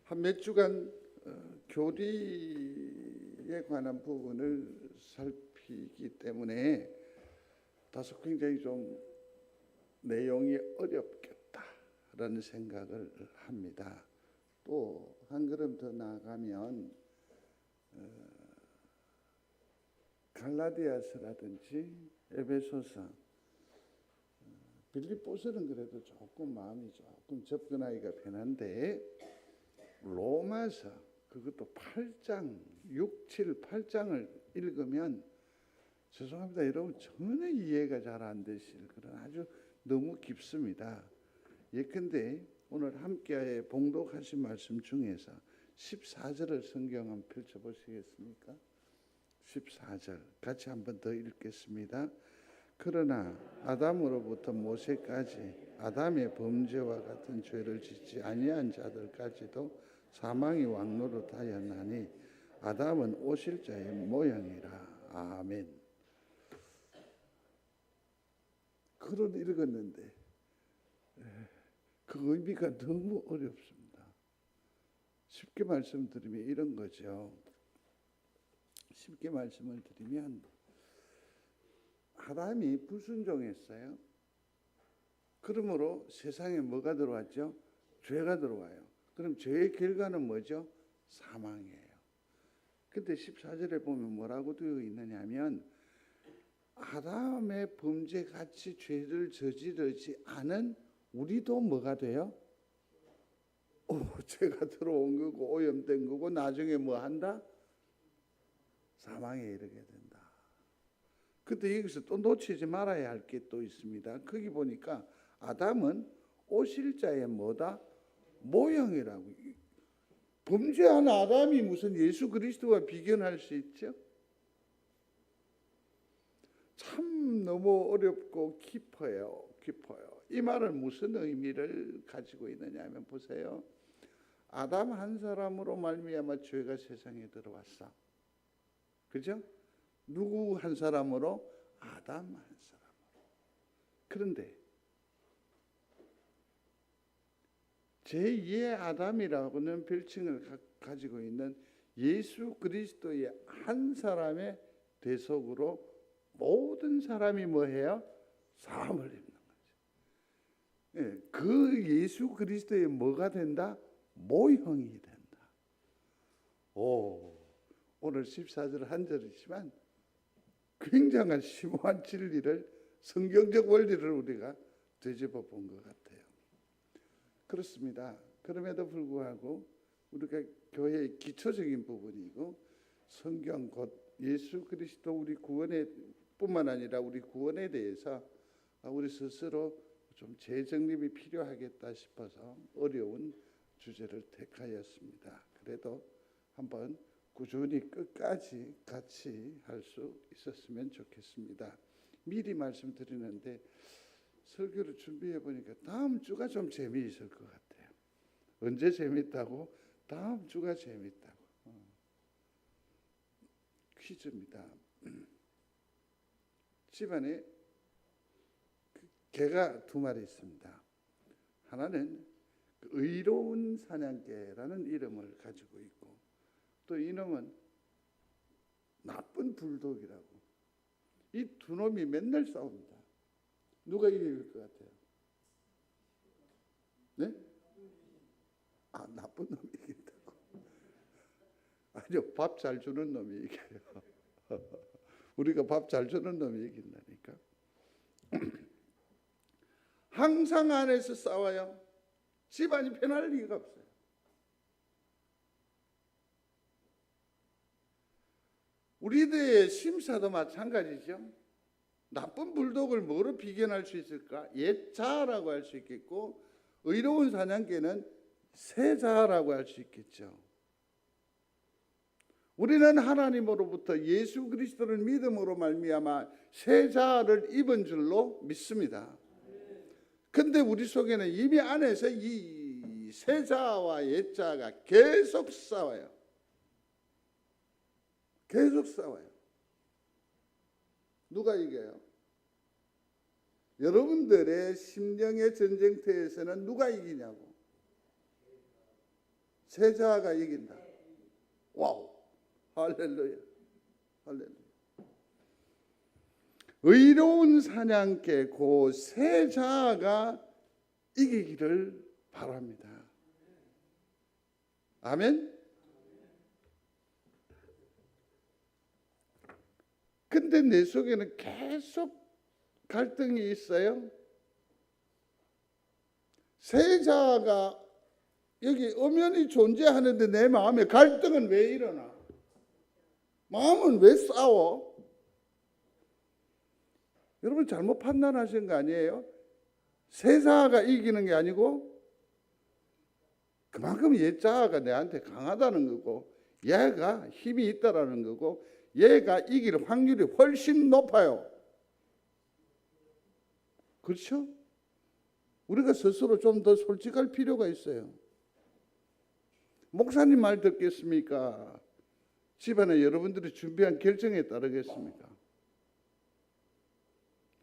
한 몇 주간 교리에 관한 부분을 살피기 때문에 다소 굉장히 좀 내용이 어렵겠다라는 생각을 합니다. 또 한 걸음 더 나아가면 갈라디아서라든지 에베소서, 빌립보서는 그래도 조금 마음이 조금 접근하기가 편한데 로마서 그것도 8장, 6, 7, 8장을 읽으면 죄송합니다 여러분 전혀 이해가 잘 안 되실 그런 아주 너무 깊습니다. 예컨대 오늘 함께 봉독하신 말씀 중에서 14절을 성경 한번 펼쳐보시겠습니까? 14절 같이 한번 더 읽겠습니다. 그러나 아담으로부터 모세까지 아담의 범죄와 같은 죄를 짓지 아니한 자들까지도 사망이 왕노릇하였나니 아담은 오실 자의 모양이라. 아멘. 그런 읽었는데 그 의미가 너무 어렵습니다. 쉽게 말씀드리면 이런 거죠. 쉽게 말씀을 드리면 아담이 불순종했어요. 그러므로 세상에 뭐가 들어왔죠? 죄가 들어와요. 그럼 죄의 결과는 뭐죠? 사망이에요. 근데 14절에 보면 뭐라고 되어 있느냐면 아담의 범죄같이 죄를 저지르지 않은 우리도 뭐가 돼요? 죄가 들어온 거고 오염된 거고 나중에 뭐 한다? 사망에 이르게 된다. 근데 여기서 또 놓치지 말아야 할 게 또 있습니다. 거기 보니까 아담은 오실 자의 뭐다? 모형이라고. 범죄한 아담이 무슨 예수 그리스도와 비견할 수 있죠? 참 너무 어렵고 깊어요. 이 말은 무슨 의미를 가지고 있느냐 하면 보세요. 아담 한 사람으로 말미암아 죄가 세상에 들어왔어. 그죠? 누구 한 사람으로? 아담 한 사람으로. 그런데 제2의 아담이라고는 별칭을 가지고 있는 예수 그리스도의 한 사람의 대속으로 모든 사람이 뭐해요? 사함을 입는 거죠. 그 예수 그리스도의 뭐가 된다? 모형이 된다. 오늘 14절 한 절이지만 굉장한 심오한 진리를, 성경적 원리를 우리가 되짚어 본 것 같아요. 그렇습니다. 그럼에도 불구하고 우리가 교회의 기초적인 부분이고 성경 곧 예수 그리스도 우리 구원에 뿐만 아니라 우리 구원에 대해서 우리 스스로 좀 재정립이 필요하겠다 싶어서 어려운 주제를 택하였습니다. 그래도 한번 꾸준히 끝까지 같이 할 수 있었으면 좋겠습니다. 미리 말씀드리는데 설교를 준비해 보니까 다음 주가 좀 재미있을 것 같아요. 언제 재밌다고? 다음 주가 재밌다고. 퀴즈입니다. 집안에 개가 두 마리 있습니다. 하나는 의로운 사냥개라는 이름을 가지고 있고 또 이놈은 나쁜 불독이라고. 이 두 놈이 맨날 싸웁니다. 누가 이길 것 같아요? 네? 나쁜 놈이 이긴다고. 아니요, 밥 잘 주는 놈이 이겨요. 우리가 밥 잘 주는 놈이 이긴다니까. 항상 안에서 싸워요. 집안이 편할 리가 없어요. 우리들의 심사도 마찬가지죠. 나쁜 불독을 뭐로 비견할 수 있을까? 옛자라고 할 수 있겠고 의로운 사냥개는 새자라고 할 수 있겠죠. 우리는 하나님으로부터 예수 그리스도를 믿음으로 말미암아 새자를 입은 줄로 믿습니다. 근데 우리 속에는 이미 안에서 이 새자와 옛자가 계속 싸워요. 계속 싸워요. 누가 이겨요? 여러분들의 심령의 전쟁터에서는 누가 이기냐고? 새 자아가 이긴다. 와우. 할렐루야. 할렐루야. 의로운 사냥개 그 새 자아가 이기기를 바랍니다. 아멘. 근데 내 속에는 계속 갈등이 있어요. 새 자아가 여기 엄연히 존재하는데 내 마음에 갈등은 왜 일어나? 마음은 왜 싸워? 여러분 잘못 판단하신 거 아니에요? 새 자아가 이기는 게 아니고 그만큼 옛 자아가 내한테 강하다는 거고 얘가 힘이 있다라는 거고 얘가 이길 확률이 훨씬 높아요. 그렇죠? 우리가 스스로 좀 더 솔직할 필요가 있어요. 목사님 말 듣겠습니까? 집안에 여러분들이 준비한 결정에 따르겠습니까?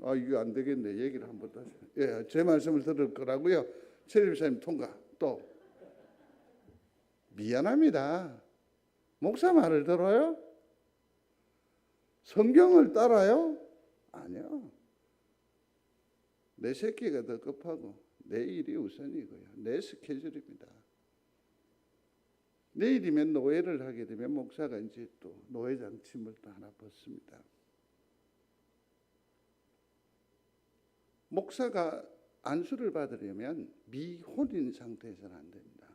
아, 이거 안 되겠네. 얘기를 한번 다시. 예, 제 말씀을 들을 거라고요. 최 집사님 통과. 또 미안합니다. 목사 말을 들어요? 성경을 따라요? 아니요. 내 새끼가 더 급하고 내 일이 우선이고요. 내 스케줄입니다. 내일이면 노예를 하게 되면 목사가 이제 또 노예장 침을 또 하나 벗습니다. 목사가 안수를 받으려면 미혼인 상태에서는 안 됩니다.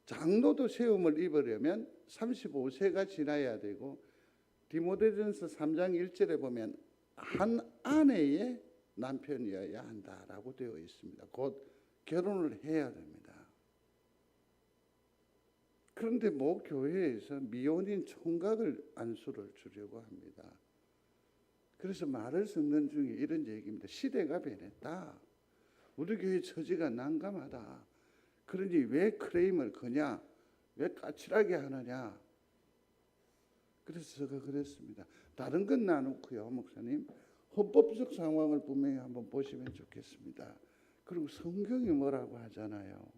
장로도 세움을 입으려면 35세가 지나야 되고 디모데전서 3장 1절에 보면 한 아내의 남편이어야 한다라고 되어 있습니다. 곧 결혼을 해야 됩니다. 그런데 뭐 교회에서 미혼인 총각을 안수를 주려고 합니다. 그래서 말을 섞는 중에 이런 얘기입니다. 시대가 변했다. 우리 교회 처지가 난감하다. 그러니 왜 크레임을 거냐? 왜 까칠하게 하느냐? 그래서 제가 그랬습니다. 다른 건 나누고요, 목사님. 헌법적 상황을 분명히 한번 보시면 좋겠습니다. 그리고 성경이 뭐라고 하잖아요.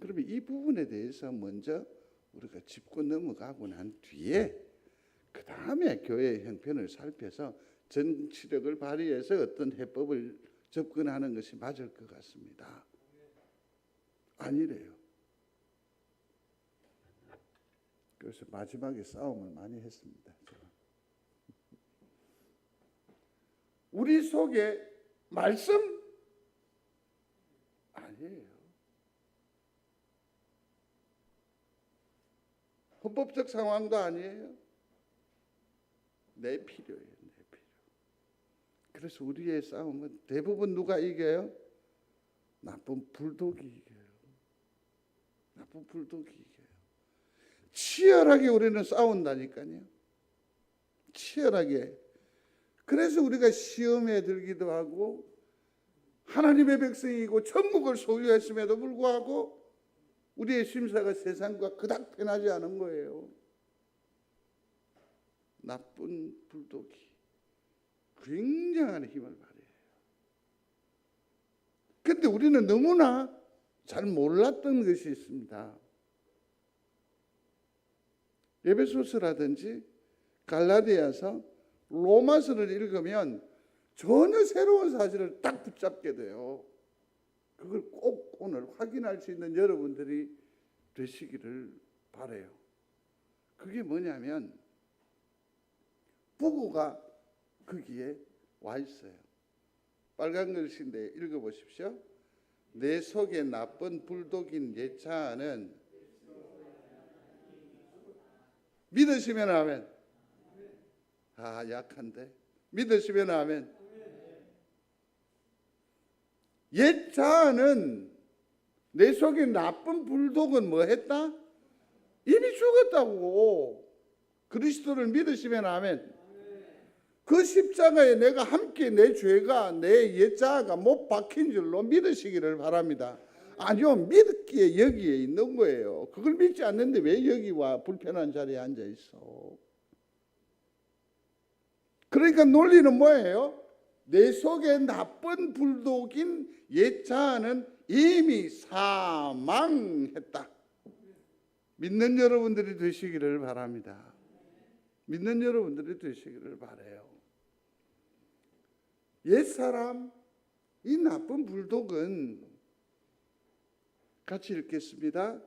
그러면 이 부분에 대해서 먼저 우리가 짚고 넘어가고 난 뒤에 그 다음에 교회의 형편을 살펴서 정치력을 발휘해서 어떤 해법을 접근하는 것이 맞을 것 같습니다. 아니래요. 그래서 마지막에 싸움을 많이 했습니다. 우리 속에 말씀 아니에요. 헌법적 상황도 아니에요. 내 필요예요. 내 필요. 그래서 우리의 싸움은 대부분 누가 이겨요? 나쁜 불독이 이겨요. 나쁜 불독이 이겨요. 치열하게 우리는 싸운다니까요. 치열하게. 그래서 우리가 시험에 들기도 하고 하나님의 백성이고 천국을 소유했음에도 불구하고 우리의 심사가 세상과 그닥 편하지 않은 거예요. 나쁜 불독이 굉장한 힘을 발휘해요. 그런데 우리는 너무나 잘 몰랐던 것이 있습니다. 에베소서라든지 갈라디아서, 로마서를 읽으면 전혀 새로운 사실을 딱 붙잡게 돼요. 그걸 꼭 오늘 확인할 수 있는 여러분들이 되시기를 바라요. 그게 뭐냐면 부고가 거기에 와 있어요. 빨간 글씨인데 읽어보십시오. 내 속에 나쁜 불독인 예차하는 믿으시면 아멘. 아, 약한데. 믿으시면 아멘. 옛 자아는 내 속에 나쁜 불독은 뭐 했다? 이미 죽었다고. 그리스도를 믿으시면 아멘. 그 십자가에 내가 함께 내 죄가 내 옛 자아가 못 박힌 줄로 믿으시기를 바랍니다. 아니요, 믿기에 여기에 있는 거예요. 그걸 믿지 않는데 왜 여기와 불편한 자리에 앉아 있어? 그러니까 논리는 뭐예요? 내 속에 나쁜 불독인 옛 자아는 이미 사망했다. 믿는 여러분들이 되시기를 바랍니다. 믿는 여러분들이 되시기를 바라요. 옛사람, 이 나쁜 불독은 같이 읽겠습니다.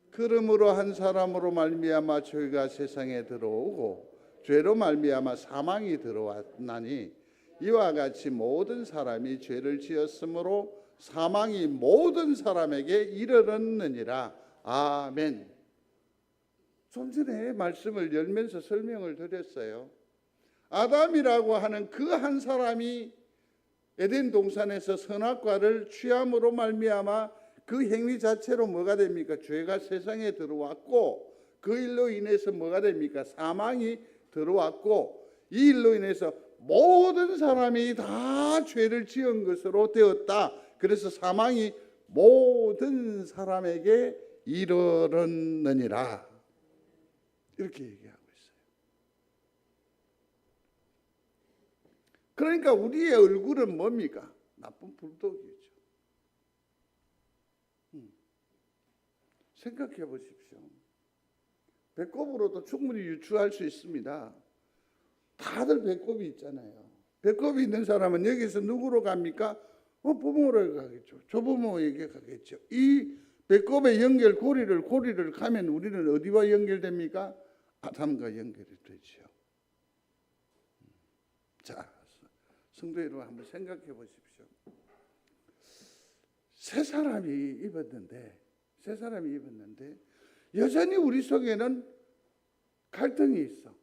그러므로 한 사람으로 말미암아 죄가 세상에 들어오고 죄로 말미암아 사망이 들어왔나니 이와 같이 모든 사람이 죄를 지었으므로 사망이 모든 사람에게 이르렀느니라. 아멘. 좀 전에 말씀을 열면서 설명을 드렸어요. 아담이라고 하는 그 한 사람이 에덴 동산에서 선악과를 취함으로 말미암아 그 행위 자체로 뭐가 됩니까? 죄가 세상에 들어왔고 그 일로 인해서 뭐가 됩니까? 사망이 들어왔고 이 일로 인해서 모든 사람이 다 죄를 지은 것으로 되었다. 그래서 사망이 모든 사람에게 이르렀느니라. 이렇게 얘기하고 있어요. 그러니까 우리의 얼굴은 뭡니까? 나쁜 불독이죠. 생각해 보십시오. 배꼽으로도 충분히 유추할 수 있습니다. 다들 배꼽이 있잖아요. 배꼽이 있는 사람은 여기서 누구로 갑니까? 부모로 가겠죠. 조부모에게 가겠죠. 이 배꼽의 연결 고리를 가면 우리는 어디와 연결됩니까? 아담과 연결이 되죠. 자, 성도 여러분 한번 생각해 보십시오. 새 사람이 입었는데 여전히 우리 속에는 갈등이 있어.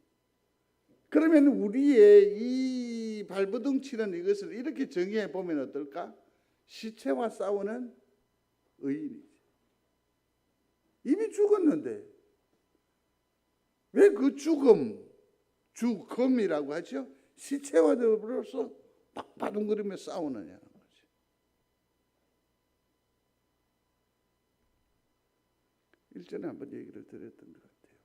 그러면 우리의 이 발버둥치는 이것을 이렇게 정의해 보면 어떨까? 시체와 싸우는 의인이지. 이미 죽었는데 왜 그 죽음이라고 하죠? 시체와 더불어서 바둥거리며 싸우느냐는 거지. 일전에 한번 얘기를 드렸던 것 같아요.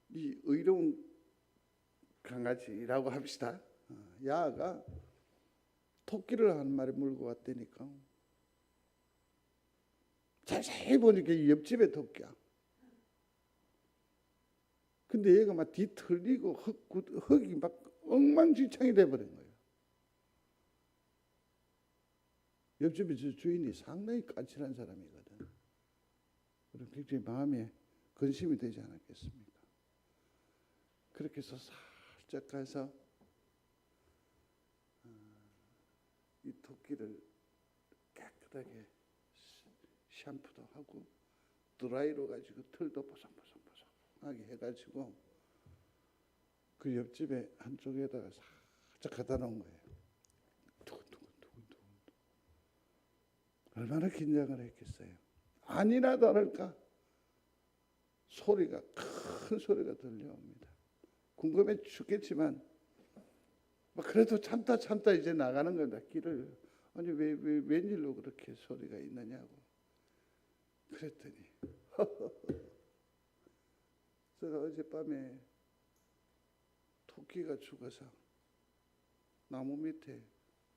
이 의로운 강아지라고 합시다. 야가 토끼를 한 마리 물고 왔다니까. 자세히 보니까 옆집에 토끼야. 근데 얘가 막 뒤틀리고 흙이 막 엉망진창이 돼버린 거예요. 옆집에 저 주인이 상당히 까칠한 사람이거든. 그럼 굉장히 마음에 근심이 되지 않았겠습니까? 그렇게 해서 살짝 가서 이 토끼를 깨끗하게 샴푸도 하고 드라이로 가지고 털도 보송보송하게 해가지고 그 옆집에 한쪽에다가 살짝 갖다 놓은 거예요. 두근두근. 얼마나 긴장을 했겠어요. 아니나 다를까 큰 소리가 들려옵니다. 궁금해 죽겠지만 그래도 참다 이제 나가는 겁니다. 길을. 아니 왜 웬일로 그렇게 소리가 있느냐고. 그랬더니 제가 어젯밤에 토끼가 죽어서 나무 밑에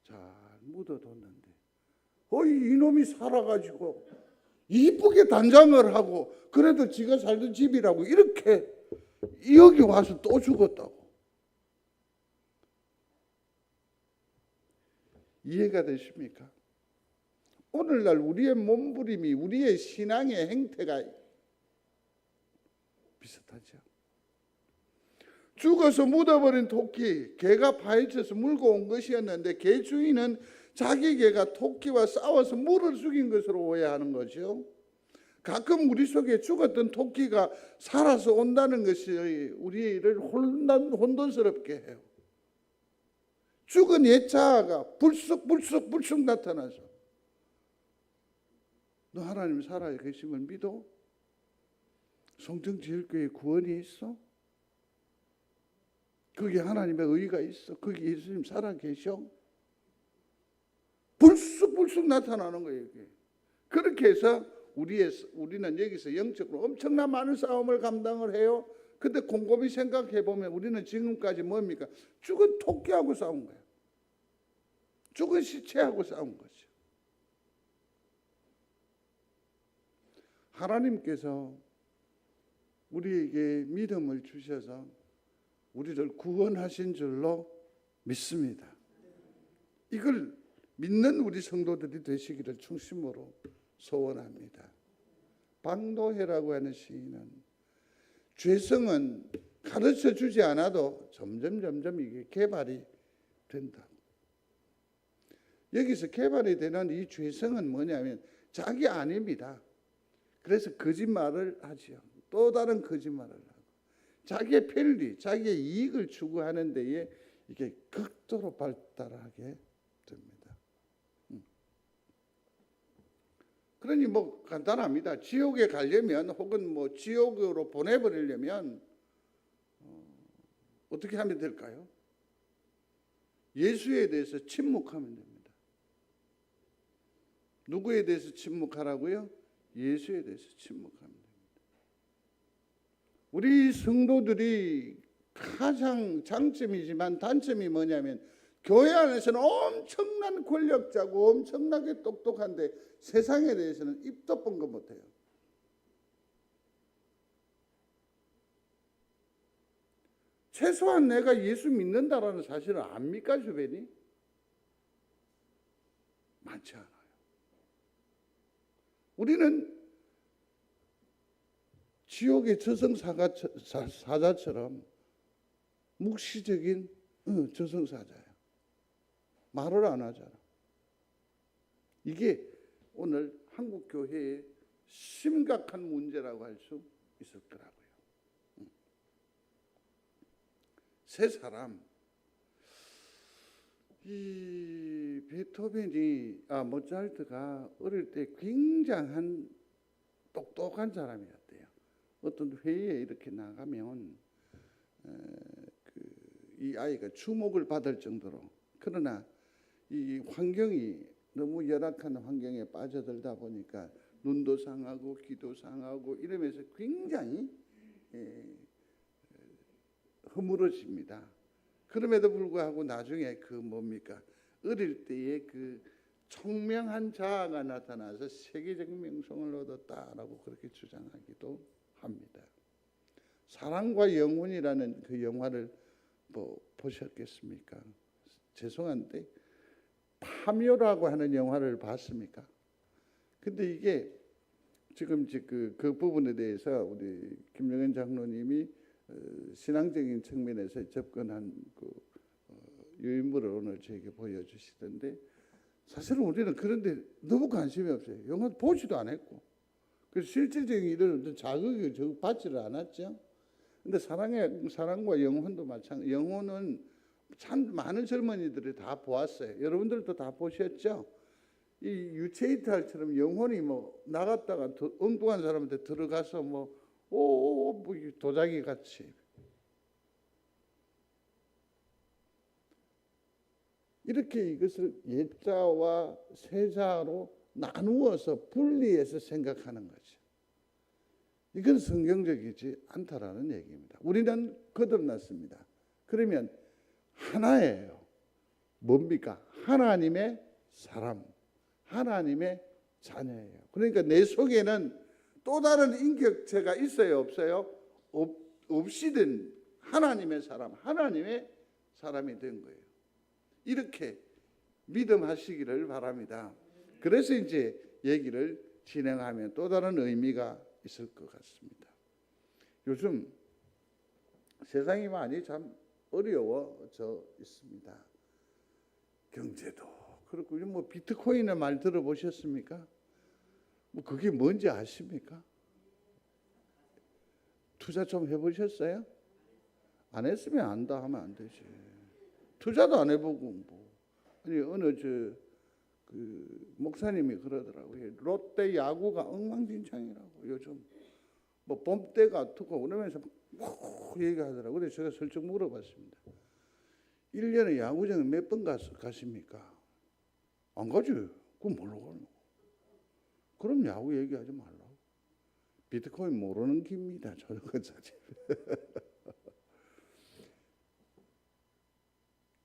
잘 묻어뒀는데 이놈이 살아가지고 이쁘게 단장을 하고 그래도 지가 살던 집이라고 이렇게 여기 와서 또 죽었다고. 이해가 되십니까? 오늘날 우리의 몸부림이 우리의 신앙의 행태가 비슷하죠. 죽어서 묻어버린 토끼, 개가 파헤쳐서 물고 온 것이었는데 개 주인은 자기 개가 토끼와 싸워서 물을 죽인 것으로 오해하는 거죠. 가끔 우리 속에 죽었던 토끼가 살아서 온다는 것이 우리를 혼돈스럽게 해요. 죽은 옛자아가 불쑥 나타나서 너 하나님 살아 계심을 믿어? 성경 지을 교회에 구원이 있어? 거기 하나님의 의가 있어? 거기 예수님 살아 계셔? 불쑥 나타나는 거예요. 이게. 그렇게 해서 우리는 여기서 영적으로 엄청난 많은 싸움을 감당을 해요. 근데 곰곰이 생각해 보면 우리는 지금까지 뭡니까? 죽은 토끼하고 싸운 거예요. 죽은 시체하고 싸운 거죠. 하나님께서 우리에게 믿음을 주셔서 우리를 구원하신 줄로 믿습니다. 이걸 믿는 우리 성도들이 되시기를 중심으로 소원합니다. 방도해라고 하는 시인은 죄성은 가르쳐 주지 않아도 점점 이게 개발이 된다. 여기서 개발이 되는 이 죄성은 뭐냐면 자기 아닙니다. 그래서 거짓말을 하지요. 또 다른 거짓말을 하고 자기의 편리, 자기의 이익을 추구하는 데에 이게 극도로 발달하게 됩니다. 그러니 뭐 간단합니다. 지옥에 가려면 혹은 뭐 지옥으로 보내버리려면 어떻게 하면 될까요? 예수에 대해서 침묵하면 됩니다. 누구에 대해서 침묵하라고요? 예수에 대해서 침묵하면 됩니다. 우리 성도들이 가장 장점이지만 단점이 뭐냐면 교회 안에서는 엄청난 권력자고 엄청나게 똑똑한데 세상에 대해서는 입도 뻥긋 못해요. 최소한 내가 예수 믿는다라는 사실을 압니까 주변이? 많지 않아요. 우리는 지옥의 저승사자처럼 묵시적인 저승사자야. 말을 안 하잖아. 이게 오늘 한국 교회의 심각한 문제라고 할 수 있을 거라고요. 세 사람, 이 모차르트가 어릴 때 굉장한 똑똑한 사람이었대요. 어떤 회의에 이렇게 나가면 이 아이가 주목을 받을 정도로, 그러나 이 환경이 너무 열악한 환경에 빠져들다 보니까 눈도 상하고 귀도 상하고 이러면서 굉장히 허물어집니다. 그럼에도 불구하고 나중에 어릴 때의 그 총명한 자아가 나타나서 세계적 명성을 얻었다라고 그렇게 주장하기도 합니다. 사랑과 영혼이라는 그 영화를 보셨겠습니까? 죄송한데 파묘라고 하는 영화를 봤습니까? 근데 이게 지금 그 부분에 대해서 우리 김영현 장로님이 신앙적인 측면에서 접근한 유인물을 오늘 저에게 보여주시던데, 사실은 우리는 그런데 너무 관심이 없어요. 영화 보지도 안 했고, 그래서 실질적인 이런 자극을 받지를 않았죠. 근데 사랑과 영혼도 마찬가지. 영혼은 참 많은 젊은이들이 다 보았어요. 여러분들도 다 보셨죠? 이 유체이탈처럼 영혼이 나갔다가 엉뚱한 사람한테 들어가서 도자기 같이 이렇게 이것을 예자와 세자로 나누어서 분리해서 생각하는 거죠. 이건 성경적이지 않다라는 얘기입니다. 우리는 거듭났습니다. 그러면 하나예요. 뭡니까? 하나님의 사람, 하나님의 자녀예요. 그러니까 내 속에는 또 다른 인격체가 있어요, 없어요? 없이든 하나님의 사람, 하나님의 사람이 된 거예요. 이렇게 믿음하시기를 바랍니다. 그래서 이제 얘기를 진행하면 또 다른 의미가 있을 것 같습니다. 요즘 세상이 많이 참 어려워져 있습니다. 경제도 그렇고, 비트코인의 말 들어보셨습니까? 그게 뭔지 아십니까? 투자 좀 해보셨어요? 안 했으면 안다 하면 안 되지. 투자도 안 해보고 아니 어느 목사님이 그러더라고요. 롯데 야구가 엉망진창이라고 요즘 봄 때가 어떻고 그러면서 얘기하더라고요. 그래서 제가 슬쩍 물어봤습니다. 1년에 야구장에 몇 번 가십니까? 안 가지. 그럼 뭘로 가노? 그럼 야구 얘기하지 말라고. 비트코인 모르는 깁니다. 저런 건 사실.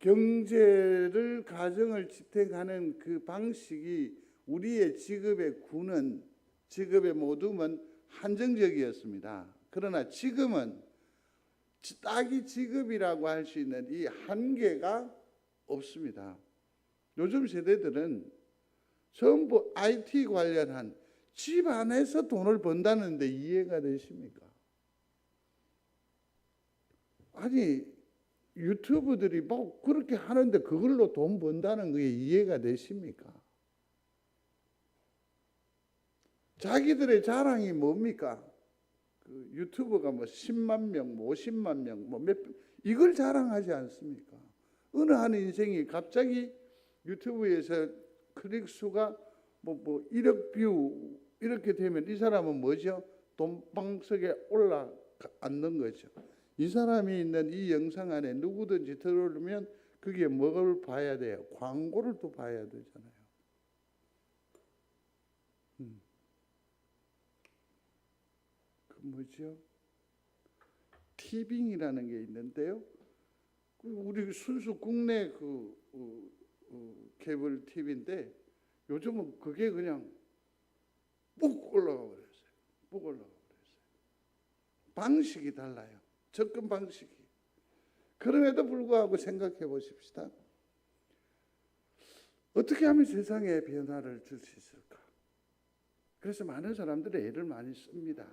경제를 가정을 지탱하는 그 방식이 우리의 직업의 모둠은 한정적이었습니다. 그러나 지금은 딱이 직업이라고 할 수 있는 이 한계가 없습니다. 요즘 세대들은 전부 IT 관련한 집 안에서 돈을 번다는데 이해가 되십니까? 아니 유튜브들이 뭐 그렇게 하는데 그걸로 돈 번다는 게 이해가 되십니까? 자기들의 자랑이 뭡니까? 그 유튜버가 뭐 10만 명, 50만 명, 이걸 자랑하지 않습니까? 어느 한 인생이 갑자기 유튜브에서 클릭 수가 뭐 1억 뷰 이렇게 되면 이 사람은 뭐죠? 돈방석에 올라앉는 거죠. 이 사람이 있는 이 영상 안에 누구든지 들어오면 그게 뭘 봐야 돼요? 광고를 또 봐야 되잖아요. 그 뭐죠? 티빙이라는 게 있는데요. 우리 순수 국내 케이블 TV인데 요즘은 그게 그냥 ปุ๊ 올라가 버렸어요. ปุ๊ 올라가 버렸어요. 방식이 달라요. 접근 방식이. 그럼에도 불구하고 생각해 보십시다. 어떻게 하면 세상에 변화를 줄 수 있을까? 그래서 많은 사람들이 애를 많이 씁니다.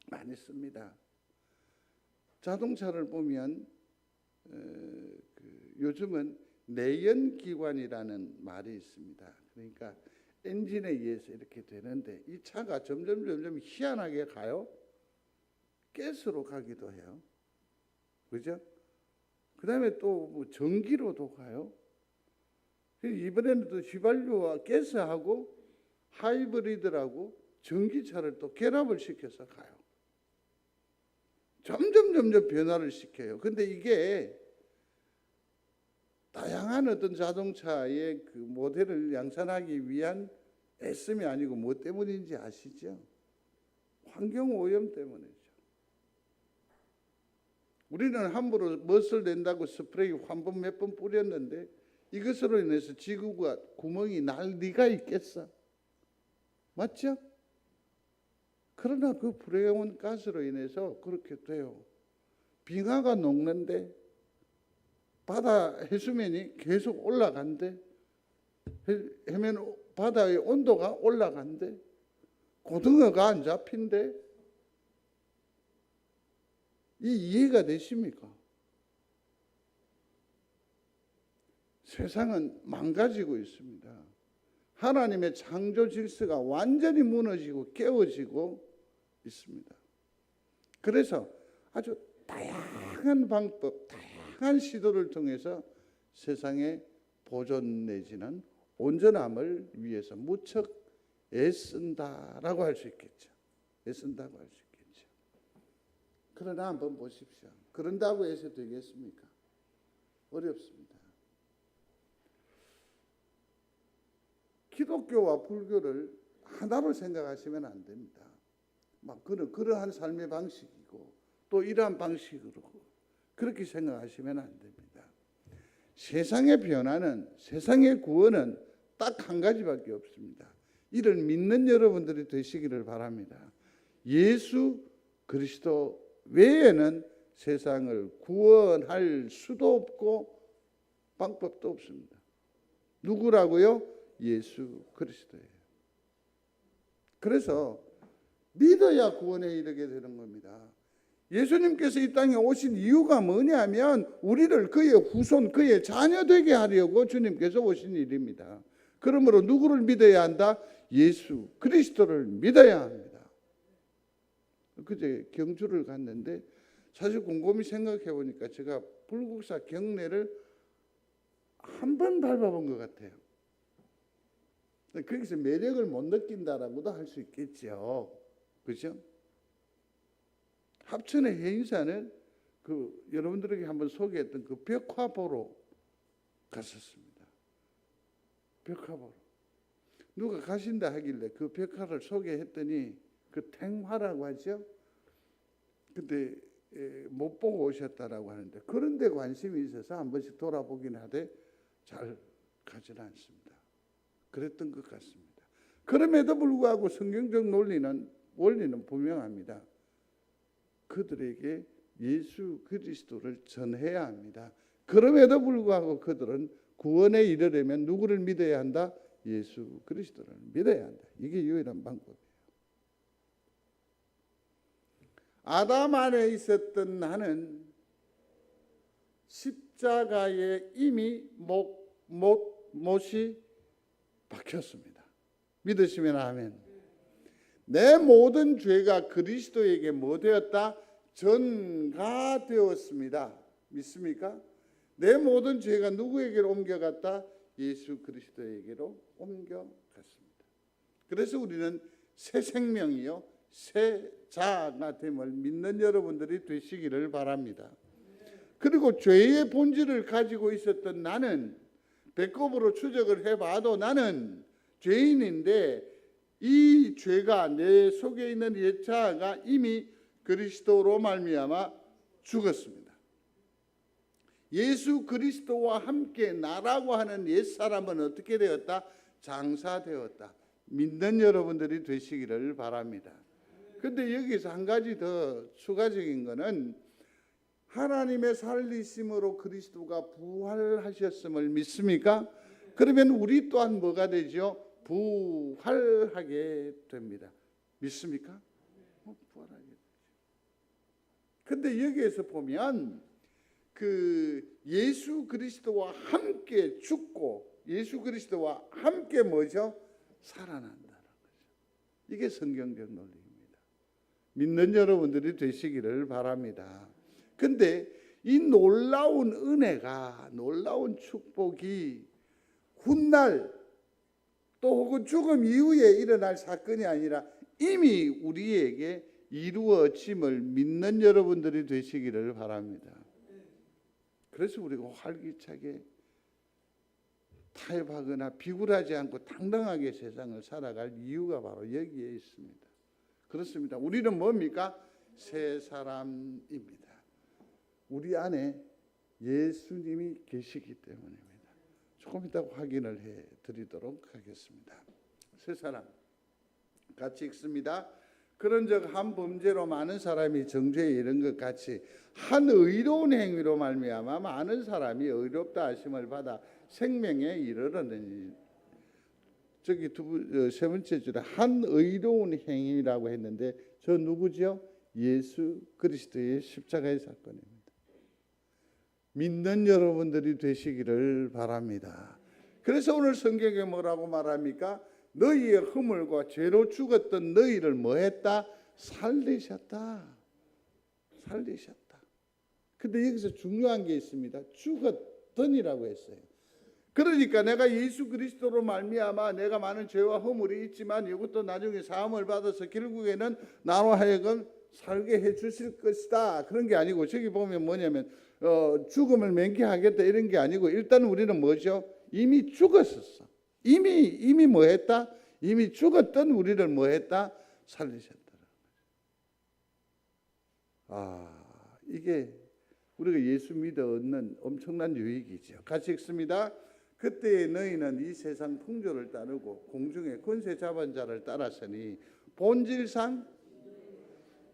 많이 씁니다. 자동차를 보면 요즘은 내연기관이라는 말이 있습니다. 그러니까 엔진에 의해서 이렇게 되는데 이 차가 점점 희한하게 가요. 가스로 가기도 해요. 그죠? 그 다음에 또 뭐 전기로도 가요. 이번에는 또 휘발유와 가스하고 하이브리드라고 전기차를 또 결합을 시켜서 가요. 점점 변화를 시켜요. 근데 이게 다양한 어떤 자동차의 그 모델을 양산하기 위한 애씀이 아니고 뭐 때문인지 아시죠? 환경오염 때문이죠. 우리는 함부로 멋을 낸다고 스프레이 한 번 몇 번 뿌렸는데 이것으로 인해서 지구가 구멍이 날 리가 있겠어? 맞죠? 그러나 그 불회온 가스로 인해서 그렇게 돼요. 빙하가 녹는데 바다 해수면이 계속 올라간대. 해면 바다의 온도가 올라간대. 고등어가 안 잡힌대. 이 이해가 되십니까? 세상은 망가지고 있습니다. 하나님의 창조 질서가 완전히 무너지고 깨어지고 있습니다. 그래서 아주 다양한 방법, 다양한 시도를 통해서 세상의 보존 내지는 온전함을 위해서 무척 애쓴다라고 할 수 있겠죠. 애쓴다고 할 수 있겠죠. 그러나 한번 보십시오. 그런다고 해서 되겠습니까? 어렵습니다. 기독교와 불교를 하나로 생각하시면 안 됩니다. 막 그러한 삶의 방식이고 또 이러한 방식으로 그렇게 생각하시면 안 됩니다. 세상의 변화는, 세상의 구원은 딱 한 가지밖에 없습니다. 이를 믿는 여러분들이 되시기를 바랍니다. 예수 그리스도 외에는 세상을 구원할 수도 없고 방법도 없습니다. 누구라고요? 예수 그리스도예요. 그래서 믿어야 구원에 이르게 되는 겁니다. 예수님께서 이 땅에 오신 이유가 뭐냐면 우리를 그의 후손, 그의 자녀 되게 하려고 주님께서 오신 일입니다. 그러므로 누구를 믿어야 한다? 예수 그리스도를 믿어야 합니다. 그제 경주를 갔는데 사실 곰곰이 생각해 보니까 제가 불국사 경내를 한 번 밟아본 것 같아요. 거기서 매력을 못 느낀다라고도 할 수 있겠죠. 그렇죠? 합천의 해인사는 여러분들에게 한번 소개했던 그 벽화 보러 갔었습니다. 벽화 보러. 누가 가신다 하길래 그 벽화를 소개했더니 그 탱화라고 하죠. 근데 못 보고 오셨다라고 하는데 그런데 관심이 있어서 한 번씩 돌아보긴 하되 잘 가지는 않습니다. 그랬던 것 같습니다. 그럼에도 불구하고 성경적 원리는 분명합니다. 그들에게 예수 그리스도를 전해야 합니다. 그럼에도 불구하고 그들은 구원에 이르려면 누구를 믿어야 한다? 예수 그리스도를 믿어야 한다. 이게 유일한 방법이에요. 아담 안에 있었던 나는 십자가에 이미 못이 박혔습니다. 믿으시면 아멘. 내 모든 죄가 그리스도에게 뭐 되었다? 전가되었습니다. 믿습니까? 내 모든 죄가 누구에게로 옮겨갔다? 예수 그리스도에게로 옮겨갔습니다. 그래서 우리는 새 생명이요, 새 자아가 됨을 믿는 여러분들이 되시기를 바랍니다. 그리고 죄의 본질을 가지고 있었던 나는 배꼽으로 추적을 해봐도 나는 죄인인데 이 죄가 내 속에 있는 옛 자아가 이미 그리스도로 말미암아 죽었습니다. 예수 그리스도와 함께 나라고 하는 옛사람은 어떻게 되었다? 장사되었다. 믿는 여러분들이 되시기를 바랍니다. 그런데 여기서 한 가지 더 추가적인 것은 하나님의 살리심으로 그리스도가 부활하셨음을 믿습니까? 그러면 우리 또한 뭐가 되죠? 부활하게 됩니다. 믿습니까? 부활하게 되죠. 그런데 여기에서 보면 그 예수 그리스도와 함께 죽고 예수 그리스도와 함께 뭐죠? 살아난다는 거죠. 이게 성경적 논리입니다. 믿는 여러분들이 되시기를 바랍니다. 근데 이 놀라운 은혜가, 놀라운 축복이 훗날 또 혹은 죽음 이후에 일어날 사건이 아니라 이미 우리에게 이루어짐을 믿는 여러분들이 되시기를 바랍니다. 그래서 우리가 활기차게 타협하거나 비굴하지 않고 당당하게 세상을 살아갈 이유가 바로 여기에 있습니다. 그렇습니다. 우리는 뭡니까? 새 사람입니다. 우리 안에 예수님이 계시기 때문입니다. 조금 이따 확인을 해 드리도록 하겠습니다. 새 사람 같이 읽습니다. 그런즉 한 범죄로 많은 사람이 정죄에 이른 것 같이 한 의로운 행위로 말미암아 많은 사람이 의롭다 하심을 받아 생명에 이르러느니. 저기 세 번째 줄에 한 의로운 행위라고 했는데 저 누구죠? 예수 그리스도의 십자가의 사건입니다. 믿는 여러분들이 되시기를 바랍니다. 그래서 오늘 성경에 뭐라고 말합니까? 너희의 허물과 죄로 죽었던 너희를 뭐했다? 살리셨다. 살리셨다. 근데 여기서 중요한 게 있습니다. 죽었던이라고 했어요. 그러니까 내가 예수 그리스도로 말미암아 내가 많은 죄와 허물이 있지만 이것도 나중에 사함을 받아서 결국에는 나로 하여금 살게 해 주실 것이다. 그런 게 아니고 저기 보면 뭐냐면 죽음을 맹세하겠다 이런 게 아니고 일단 우리는 뭐죠? 이미 죽었었어. 이미 뭐 했다? 이미 죽었던 우리를 뭐 했다? 살리셨다. 이게 우리가 예수 믿어 얻는 엄청난 유익이죠. 같이 읽습니다. 그때 너희는 이 세상 풍조를 따르고 공중의 권세 잡은 자를 따랐으니 본질상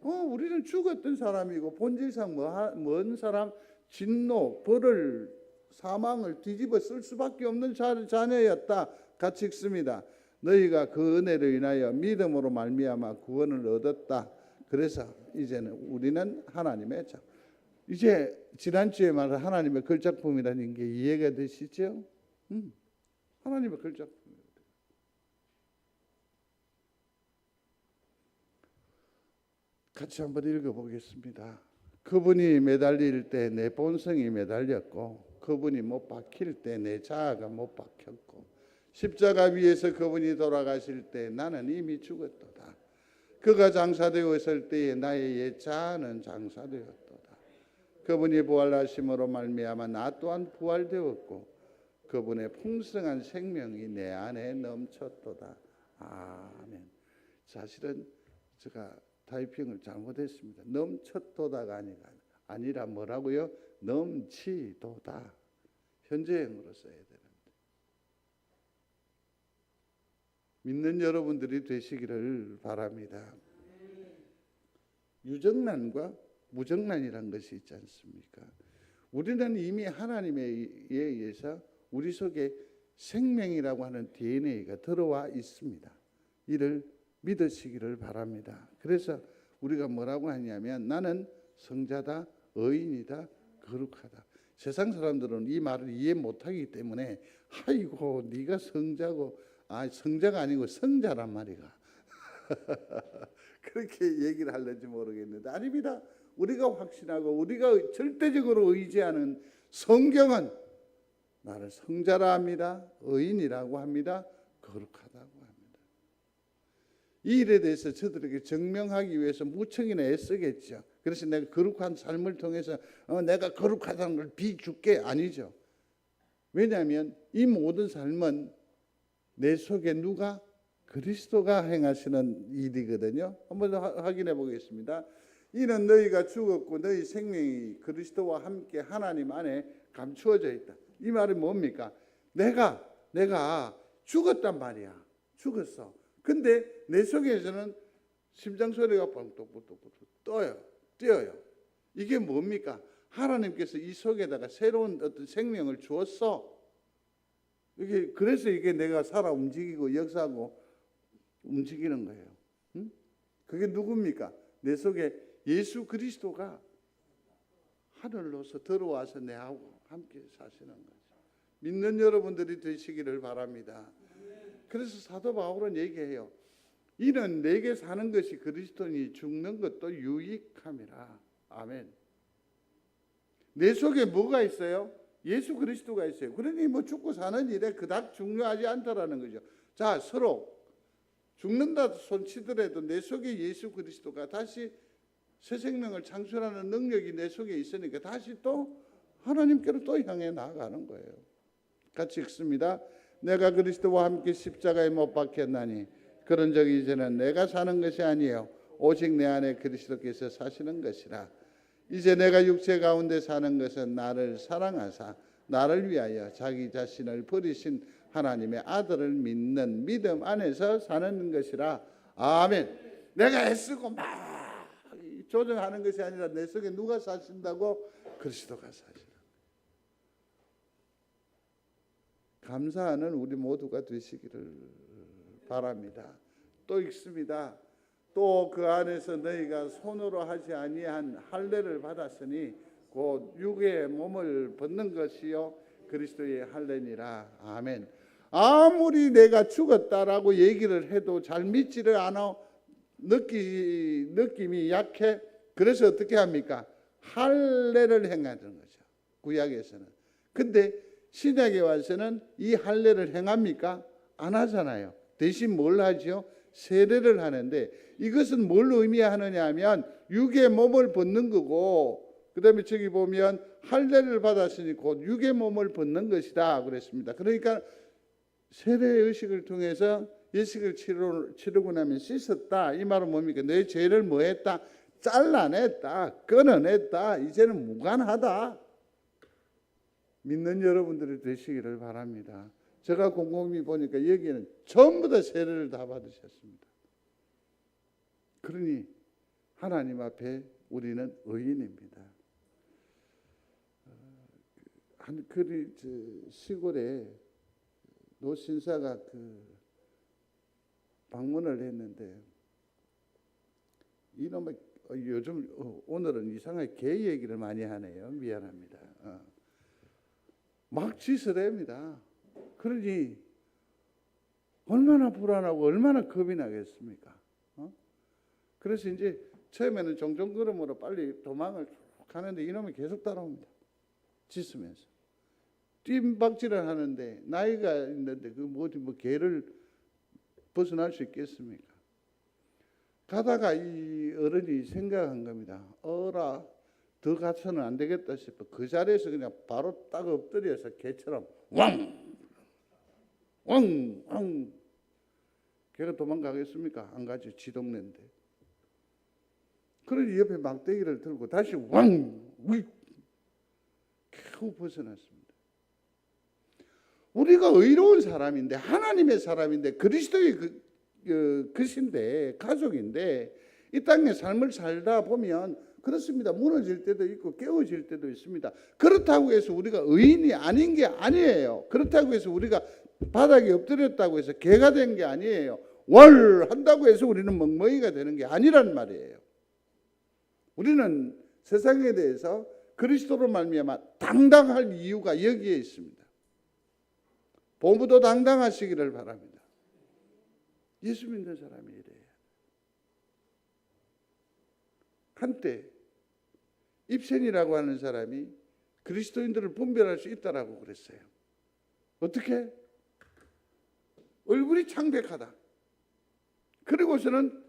우리는 죽었던 사람이고 본질상 뭔 사람? 진노, 벌을, 사망을 뒤집어 쓸 수밖에 없는 자녀였다. 같이 읽습니다. 너희가 그 은혜로 인하여 믿음으로 말미암아 구원을 얻었다. 그래서 이제는 우리는 하나님의 자. 이제 지난주에 말한 하나님의 걸작품이라는 게 이해가 되시죠? 하나님의 걸작품입니다. 같이 한번 읽어보겠습니다. 그분이 매달릴 때 내 본성이 매달렸고 그분이 못 박힐 때 내 자아가 못 박혔고 십자가 위에서 그분이 돌아가실 때 나는 이미 죽었도다. 그가 장사되었을 때에 나의 옛 자아는 장사되었도다. 그분이 부활하심으로 말미암아 나 또한 부활되었고 그분의 풍성한 생명이 내 안에 넘쳤도다. 아멘. 사실은 제가 타이핑을 잘못했습니다. 넘쳤도다가 아니라 뭐라고요? 넘치도다. 현재형으로 써야 되는데. 믿는 여러분들이 되시기를 바랍니다. 유정란과 무정란이란 것이 있지 않습니까? 우리는 이미 하나님에 의해서 우리 속에 생명이라고 하는 DNA가 들어와 있습니다. 이를 믿으시기를 바랍니다. 그래서 우리가 뭐라고 하냐면 나는 성자다, 의인이다, 거룩하다. 세상 사람들은 이 말을 이해 못하기 때문에 아이고 네가 성자고 성자가 아니고 성자란 말이가 그렇게 얘기를 하려지 모르겠는데 아닙니다. 우리가 확신하고 우리가 절대적으로 의지하는 성경은 나를 성자라 합니다. 의인이라고 합니다. 거룩하다고 합니다. 이 일에 대해서 저들에게 증명하기 위해서 무척이나 애쓰겠죠. 그래서 내가 거룩한 삶을 통해서 내가 거룩하다는 걸 비줄게 아니죠. 왜냐하면 이 모든 삶은 내 속에 누가? 그리스도가 행하시는 일이거든요. 한번 확인해 보겠습니다. 이는 너희가 죽었고 너희 생명이 그리스도와 함께 하나님 안에 감추어져 있다. 이 말은 뭡니까? 내가 죽었단 말이야. 죽었어. 근데 내 속에서는 심장 소리가 뻥떡뻥떡 뛰어요. 이게 뭡니까? 하나님께서 이 속에다가 새로운 어떤 생명을 주었어. 그래서 이게 내가 살아 움직이고 역사하고 움직이는 거예요. 응? 그게 누굽니까? 내 속에 예수 그리스도가 하늘로서 들어와서 내하고 함께 사시는 거죠. 믿는 여러분들이 되시기를 바랍니다. 그래서 사도 바울은 얘기해요. 이는 내게 사는 것이 그리스도니 죽는 것도 유익함이라. 아멘. 내 속에 뭐가 있어요? 예수 그리스도가 있어요. 그러니 뭐 죽고 사는 일에 그닥 중요하지 않다라는 거죠. 자, 서로 죽는다 손치더라도 내 속에 예수 그리스도가 다시 새 생명을 창출하는 능력이 내 속에 있으니까 다시 또 하나님께로 또 향해 나아가는 거예요. 같이 읽습니다. 내가 그리스도와 함께 십자가에 못 박혔나니 그런 적이 이제는 내가 사는 것이 아니에요. 오직 내 안에 그리스도께서 사시는 것이라. 이제 내가 육체 가운데 사는 것은 나를 사랑하사 나를 위하여 자기 자신을 버리신 하나님의 아들을 믿는 믿음 안에서 사는 것이라. 아멘. 내가 애쓰고 막 조정하는 것이 아니라 내 속에 누가 사신다고? 그리스도가 사시라. 감사하는 우리 모두가 되시기를 바랍니다. 또 읽습니다. 또 그 안에서 너희가 손으로 하지 아니한 할례를 받았으니 곧 육의 몸을 벗는 것이요 그리스도의 할례니라. 아멘. 아무리 내가 죽었다라고 얘기를 해도 잘 믿지를 않아. 느낌이 약해. 그래서 어떻게 합니까? 할례를 행하는 거죠. 구약에서는. 근데 신약에 와서는 이 할례를 행합니까? 안 하잖아요. 대신 뭘 하죠? 세례를 하는데 이것은 뭘 의미하느냐 하면 육의 몸을 벗는 거고, 그 다음에 저기 보면 할례를 받았으니 곧 육의 몸을 벗는 것이다 그랬습니다. 그러니까 세례 의식을 통해서 예식을 치르고 나면 씻었다. 이 말은 뭡니까? 내 죄를 뭐 했다? 잘라냈다. 끊어냈다. 이제는 무관하다. 믿는 여러분들이 되시기를 바랍니다. 제가 곰곰이 보니까 여기에는 전부 다 세례를 다 받으셨습니다. 그러니 하나님 앞에 우리는 의인입니다. 한 시골에 노신사가 방문을 했는데 이놈의 요즘 오늘은 이상하게 개 얘기를 많이 하네요. 미안합니다. 막 짓을 합니다. 그러니 얼마나 불안하고 얼마나 겁이 나겠습니까? 그래서 이제 처음에는 종종걸음으로 빨리 도망을 가는데 이놈이 계속 따라옵니다. 짖으면서 뜀박질을 하는데 나이가 있는데 뭐 개를 벗어날 수 있겠습니까? 가다가 이 어른이 생각한 겁니다. 어라 더 가서는 안 되겠다 싶어 그 자리에서 그냥 바로 딱 엎드려서 개처럼 왕 개가 도망가겠습니까? 안 가죠. 지 동네인데. 그러니 옆에 막대기를 들고 다시 왕 겨우 벗어났습니다. 우리가 의로운 사람인데, 하나님의 사람인데, 그리스도의 것인데, 가족인데, 이 땅의 삶을 살다 보면 그렇습니다. 무너질 때도 있고 깨어질 때도 있습니다. 그렇다고 해서 우리가 의인이 아닌 게 아니에요. 그렇다고 해서 우리가 바닥에 엎드렸다고 해서 개가 된 게 아니에요. 월 한다고 해서 우리는 멍멍이가 되는 게 아니란 말이에요. 우리는 세상에 대해서 그리스도로 말미암아 당당할 이유가 여기에 있습니다. 부모도 당당하시기를 바랍니다. 예수 믿는 사람이 이래요. 한때 입센이라고 하는 사람이 그리스도인들을 분별할 수 있다라고 그랬어요. 어떻게? 얼굴이 창백하다. 그리고서는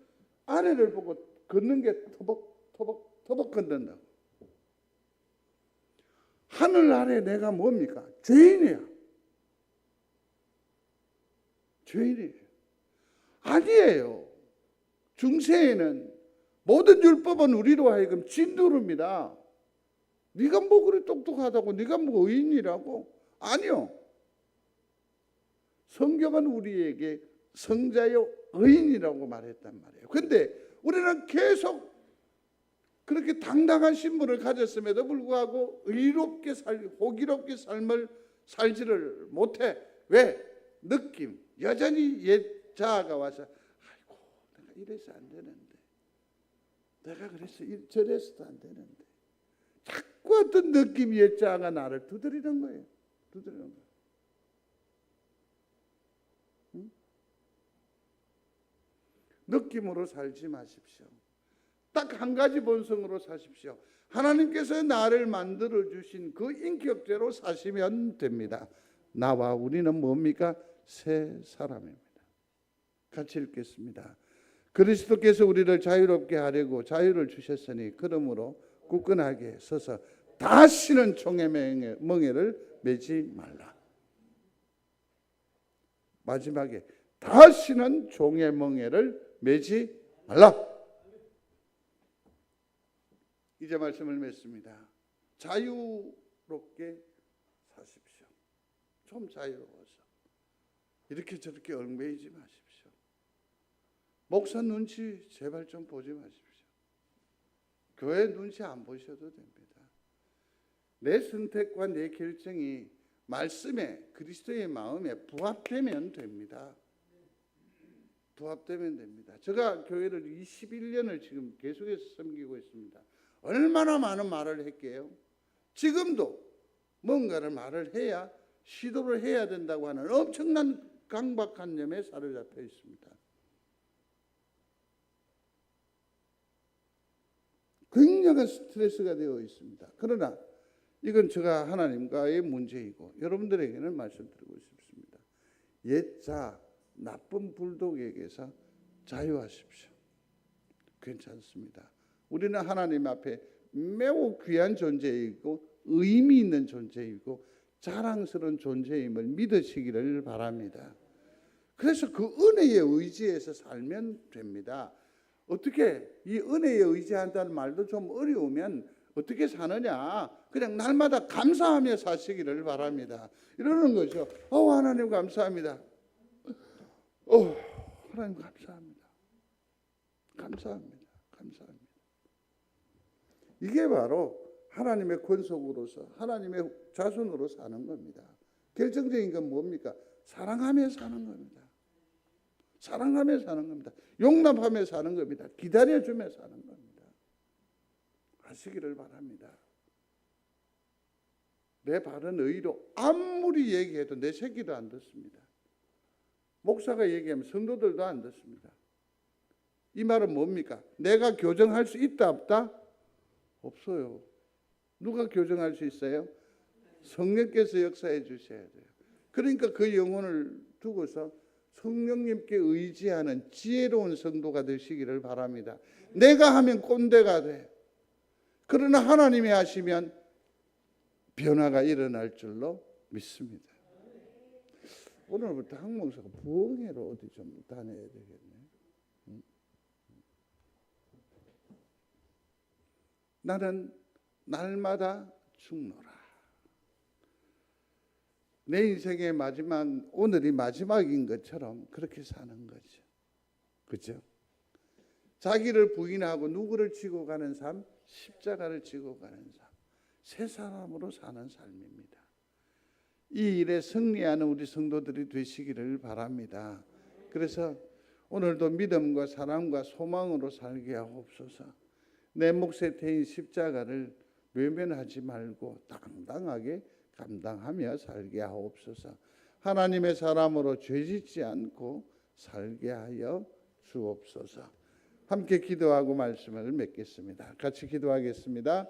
아래를 보고 걷는 게 터벅터벅 걷는다고. 하늘 아래 내가 뭡니까? 죄인이야. 죄인이에요. 아니에요. 중세에는 모든 율법은 우리로 하여금 진두릅니다. 네가 뭐 그리 똑똑하다고, 네가 뭐 의인이라고? 아니요. 성경은 우리에게 성자여 의인이라고 말했단 말이에요. 그런데 우리는 계속 그렇게 당당한 신분을 가졌음에도 불구하고 호기롭게 삶을 살지를 못해. 왜? 느낌. 여전히 옛 자아가 와서 아이고 내가 이래서 안 되는데, 내가 그래서 저래서도 안 되는데, 자꾸 어떤 느낌이 옛 자아가 나를 두드리는 거예요. 두드리는 거예요. 응? 느낌으로 살지 마십시오. 딱 한 가지 본성으로 사십시오. 하나님께서 나를 만들어 주신 그 인격대로 사시면 됩니다. 나와 우리는 뭡니까? 새 사람입니다. 같이 읽겠습니다. 그리스도께서 우리를 자유롭게 하려고 자유를 주셨으니 그러므로 굳건하게 서서 다시는 종의 멍에를 매지 말라. 마지막에 다시는 종의 멍에를 매지 말라. 이제 말씀을 맺습니다. 자유롭게 사십시오. 좀 자유로워서 이렇게 저렇게 얽매이지 마십시오. 목사 눈치 제발 좀 보지 마십시오. 교회 눈치 안 보셔도 됩니다. 내 선택과 내 결정이 말씀에, 그리스도의 마음에 부합되면 됩니다. 부합되면 됩니다. 제가 교회를 21년을 지금 계속해서 섬기고 있습니다. 얼마나 많은 말을 했게요. 지금도 뭔가를 말을 해야, 시도를 해야 된다고 하는 엄청난 강박관념에 사로잡혀 있습니다. 굉장한 스트레스가 되어 있습니다. 그러나 이건 제가 하나님과의 문제이고 여러분들에게는 말씀드리고 싶습니다. 옛자 나쁜 불독에게서 자유하십시오. 괜찮습니다. 우리는 하나님 앞에 매우 귀한 존재이고 의미 있는 존재이고 자랑스러운 존재임을 믿으시기를 바랍니다. 그래서 그 은혜에 의지해서 살면 됩니다. 어떻게 이 은혜에 의지한다는 말도 좀 어려우면 어떻게 사느냐? 그냥 날마다 감사하며 사시기를 바랍니다. 이러는 거죠. 하나님 감사합니다. 하나님 감사합니다. 감사합니다. 감사합니다. 이게 바로 하나님의 권속으로서 하나님의 자손으로 사는 겁니다. 결정적인 건 뭡니까? 사랑하며 사는 겁니다. 사랑하며 사는 겁니다. 용납하며 사는 겁니다. 기다려주며 사는 겁니다. 하시기를 바랍니다. 내 바른 의로 아무리 얘기해도 내 새끼도 안 듣습니다. 목사가 얘기하면 성도들도 안 듣습니다. 이 말은 뭡니까? 내가 교정할 수 있다 없다? 없어요. 누가 교정할 수 있어요? 성령께서 역사해 주셔야 돼요. 그러니까 그 영혼을 두고서 성령님께 의지하는 지혜로운 성도가 되시기를 바랍니다. 내가 하면 꼰대가 돼. 그러나 하나님이 하시면 변화가 일어날 줄로 믿습니다. 오늘부터 항목사가 부흥회로 어디 좀 다녀야 되겠네. 나는 날마다 죽노라. 내 인생의 마지막, 오늘이 마지막인 것처럼 그렇게 사는 거죠. 그죠? 자기를 부인하고 누구를 지고 가는 삶? 십자가를 지고 가는 삶. 새 사람으로 사는 삶입니다. 이 일에 승리하는 우리 성도들이 되시기를 바랍니다. 그래서 오늘도 믿음과 사랑과 소망으로 살게 하옵소서. 내 몫에 태인 십자가를 외면하지 말고 당당하게 감당하며 살게 하옵소서. 하나님의 사람으로 죄짓지 않고 살게 하여 주옵소서. 함께 기도하고 말씀을 맺겠습니다. 같이 기도하겠습니다.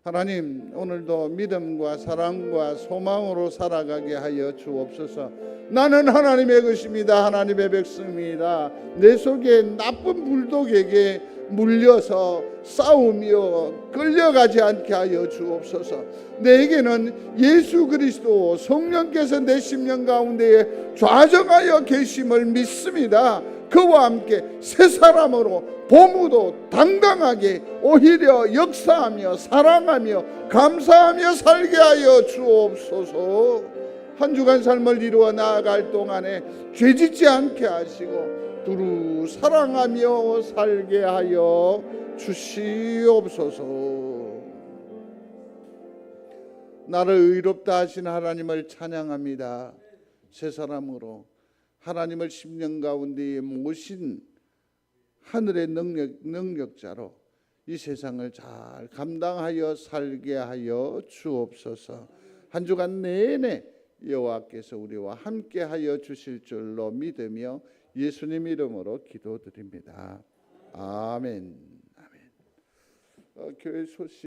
하나님, 오늘도 믿음과 사랑과 소망으로 살아가게 하여 주옵소서. 나는 하나님의 것입니다. 하나님의 백성입니다. 내 속에 나쁜 불독에게 물려서 싸우며 끌려가지 않게 하여 주옵소서. 내게는 예수 그리스도 성령께서 내 심령 가운데에 좌정하여 계심을 믿습니다. 그와 함께 새 사람으로 보무도 당당하게 오히려 역사하며 사랑하며 감사하며 살게 하여 주옵소서. 한 주간 삶을 이루어 나아갈 동안에 죄짓지 않게 하시고 두루 사랑하며 살게 하여 주시옵소서. 나를 의롭다 하신 하나님을 찬양합니다. 새 사람으로 하나님을 심령 가운데에 모신 하늘의 능력자로 이 세상을 잘 감당하여 살게 하여 주옵소서. 한 주간 내내 여호와께서 우리와 함께 하여 주실 줄로 믿으며 예수님 이름으로 기도드립니다. 아멘. 교회 소식